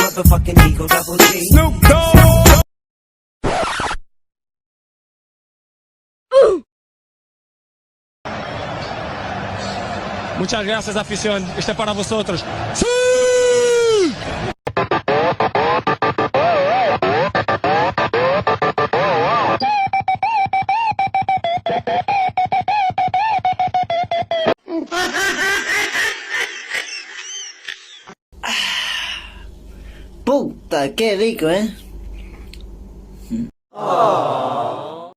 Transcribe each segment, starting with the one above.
motherfucking Eagle Double G. Snoop Dogg. Muchas gracias, afición. Este es para vosotros. ¡Sí! Puta, qué rico, ¿eh? Oh.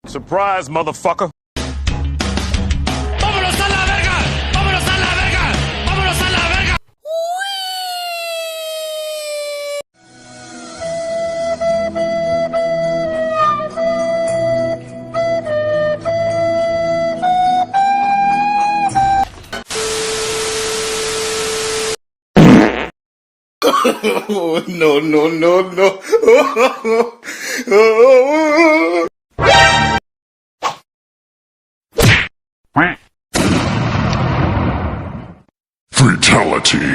Surprise, motherfucker. ¡Vámonos a la verga! ¡Vámonos a la verga! ¡Vámonos a la verga! No, no, no, no. Fatality.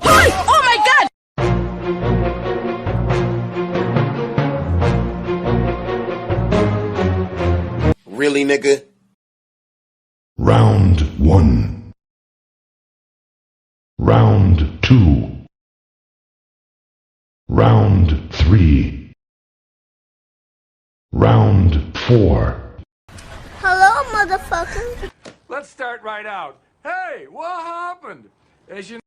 Oh my god! Really, nigga? Round 1. Round 2. Round 3. Round 4. Hello, motherfucker. Let's start right out. Hey, what happened? As you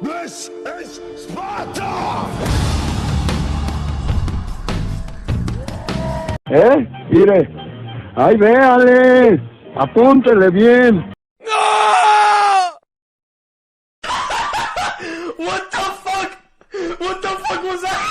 This is Sparta! Mire, ahí véale, apúntele bien. What the fuck? What the fuck was that?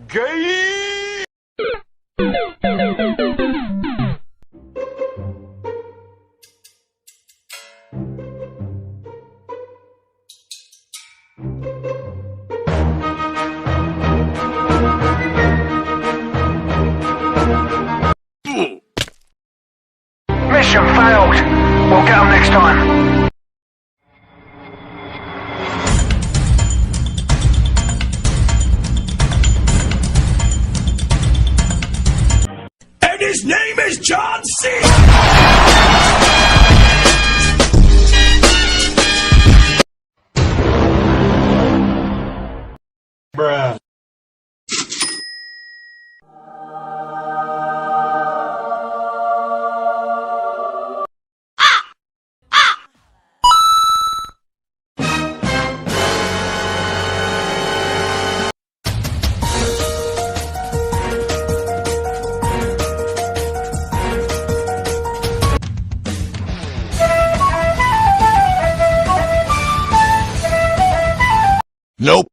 Gay! Mission failed. We'll get them next time. And his name is John C. Bruh. Nope.